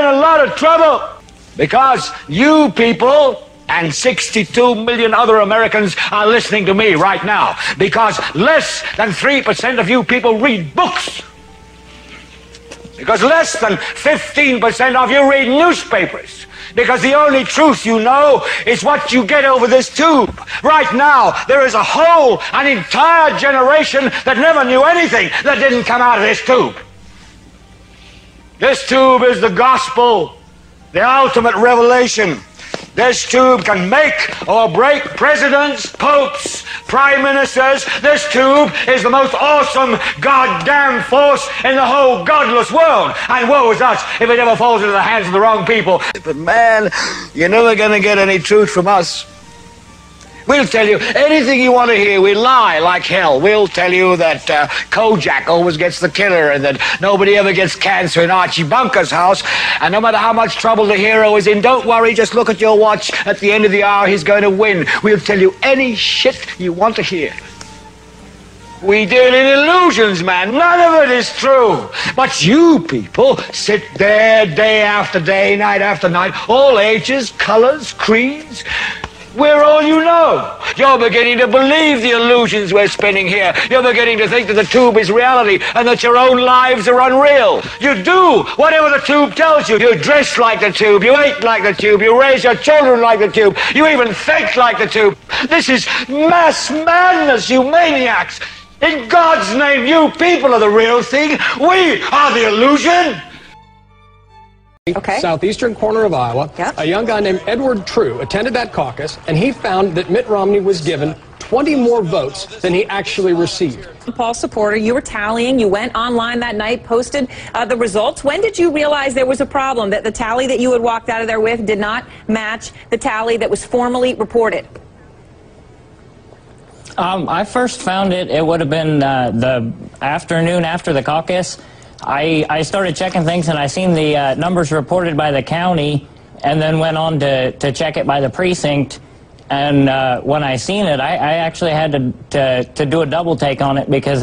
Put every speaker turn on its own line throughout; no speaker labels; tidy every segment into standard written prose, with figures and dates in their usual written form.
in a lot of trouble because you people and 62 million other Americans are listening to me right now because less than 3% of you people read books. Because less than 15% of you read newspapers. Because the only truth you know is what you get over this tube. Right now, there is an entire generation that never knew anything that didn't come out of this tube. This tube is the gospel, the ultimate revelation. This tube can make or break presidents, popes, prime ministers. This tube is the most awesome goddamn force in the whole godless world. And woe is us if it ever falls into the hands of the wrong people. But man, you're never going to get any truth from us. We'll tell you anything you want to hear. We lie like hell. We'll tell you that Kojak always gets the killer and that nobody ever gets cancer in Archie Bunker's house. And no matter how much trouble the hero is in, don't worry, just look at your watch. At the end of the hour, he's going to win. We'll tell you any shit you want to hear. We deal in illusions, man. None of it is true. But you people sit there day after day, night after night, all ages, colors, creeds. We're all you know. You're beginning to believe the illusions we're spinning here. You're beginning to think that the tube is reality and that your own lives are unreal. You do whatever the tube tells you. You dress like the tube. You eat like the tube. You raise your children like the tube. You even think like the tube. This is mass madness, you maniacs. In God's name, you people are the real thing. We are the illusion.
Okay.
Southeastern corner of Iowa,
yep.
A young guy named Edward True attended that caucus, and he found that Mitt Romney was given 20 more votes than he actually received.
Paul supporter, you were tallying. You went online that night, posted the results. When did you realize there was a problem, that the tally that you had walked out of there with did not match the tally that was formally reported?
I first found it would have been the afternoon after the caucus. I started checking things, and I seen the numbers reported by the county, and then went on to check it by the precinct. And when I seen it, I actually had to do a double take on it, because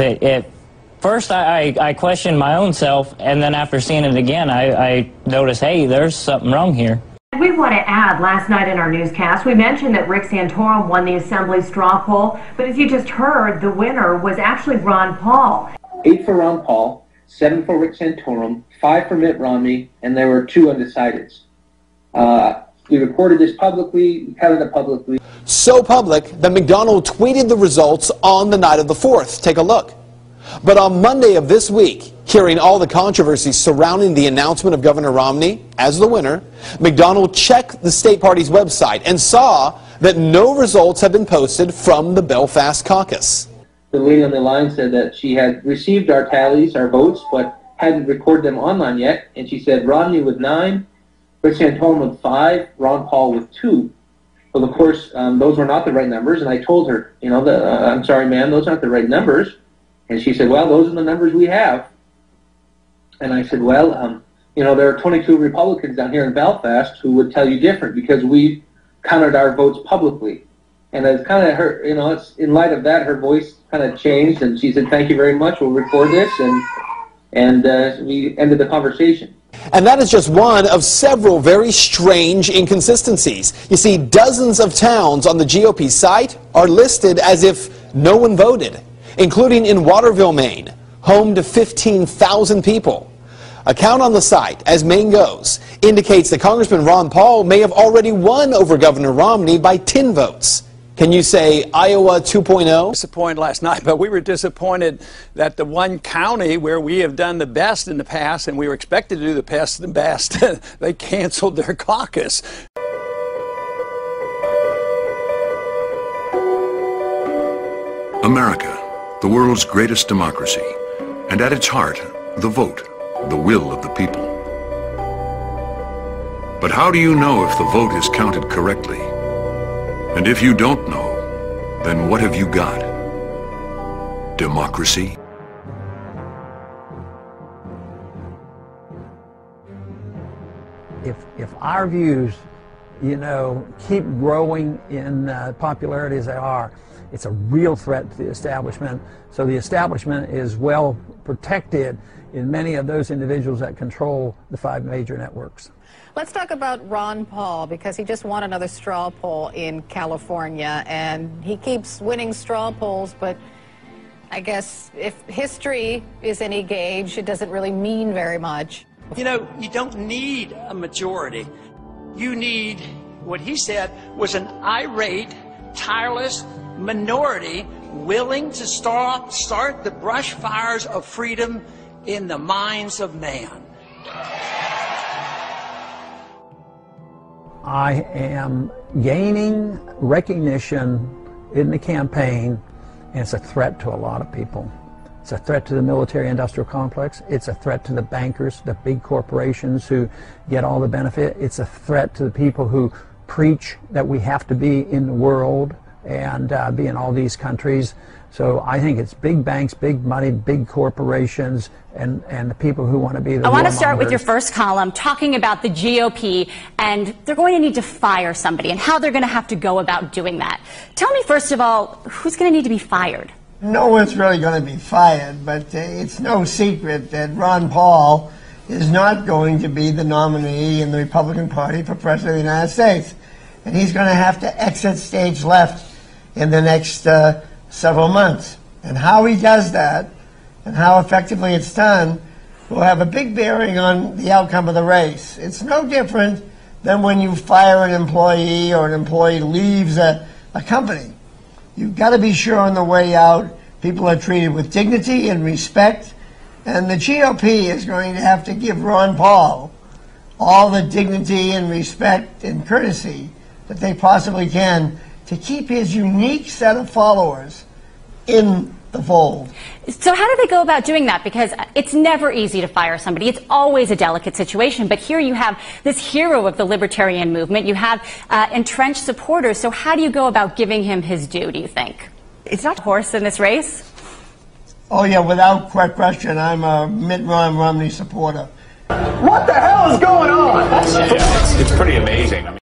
first I questioned my own self, and then after seeing it again, I noticed, hey, there's something wrong here.
We want to add, last night in our newscast, we mentioned that Rick Santorum won the Assembly straw poll, but as you just heard, the winner was actually Ron Paul.
8 for Ron Paul, 7 for Rick Santorum, 5 for Mitt Romney, and there were 2 undecideds. We reported this publicly, we covered it publicly.
So public that McDonald tweeted the results on the night of the 4th. Take a look. But on Monday of this week, hearing all the controversy surrounding the announcement of Governor Romney as the winner, McDonald checked the state party's website and saw that no results had been posted from the Belfast caucus.
The lady on the line said that she had received our tallies, our votes, but hadn't recorded them online yet. And she said Romney with 9, Rick Santorum with 5, Ron Paul with 2. Well, of course, those were not the right numbers. And I told her, you know, I'm sorry, ma'am, those aren't the right numbers. And she said, well, those are the numbers we have. And I said, well, you know, there are 22 Republicans down here in Belfast who would tell you different, because we counted our votes publicly. And it's kind of her, you know, it's in light of that, her voice kind of changed, and she said, thank you very much, we'll record this, and we ended the conversation.
And that is just one of several very strange inconsistencies. You see, dozens of towns on the GOP site are listed as if no one voted, including in Waterville, Maine, home to 15,000 people. A count on the site, as Maine goes, indicates that Congressman Ron Paul may have already won over Governor Romney by 10 votes. Can you say Iowa 2.0?
Disappointed last night, but we were disappointed that the one county where we have done the best in the past, and we were expected to do the best, they canceled their caucus.
America, the world's greatest democracy, and at its heart, the vote, the will of the people. But how do you know if the vote is counted correctly? And if you don't know, then what have you got? Democracy?
If our views, you know, keep growing in popularity as they are, it's a real threat to the establishment. So the establishment is well protected in many of those individuals that control the 5 major networks.
Let's talk about Ron Paul, because he just won another straw poll in California, and he keeps winning straw polls, but I guess if history is any gauge, it doesn't really mean very much.
You know, you don't need a majority. You need, what he said, was an irate, tireless minority willing to start the brush fires of freedom in the minds of man.
I am gaining recognition in the campaign, and it's a threat to a lot of people. It's a threat to the military-industrial complex. It's a threat to the bankers, the big corporations who get all the benefit. It's a threat to the people who preach that we have to be in the world and be in all these countries. So I think it's big banks, big money, big corporations, and the people who want to be the
I want to start with your first column, talking about the GOP, and they're going to need to fire somebody and how they're going to have to go about doing that. Tell me, first of all, who's going to need to be fired?
No one's really going to be fired, but it's no secret that Ron Paul is not going to be the nominee in the Republican Party for President of the United States. And he's going to have to exit stage left in the next several months. And how he does that and how effectively it's done will have a big bearing on the outcome of the race. It's no different than when you fire an employee or an employee leaves a company. You've got to be sure on the way out people are treated with dignity and respect, and the GOP is going to have to give Ron Paul all the dignity and respect and courtesy that they possibly can to keep his unique set of followers in the fold.
So how do they go about doing that? Because it's never easy to fire somebody. It's always a delicate situation. But here you have this hero of the libertarian movement. You have entrenched supporters. So how do you go about giving him his due, do you think? It's not a horse in this race.
Oh, yeah, without question, I'm a Mitt Romney supporter.
What the hell is going on? It's pretty amazing. I mean,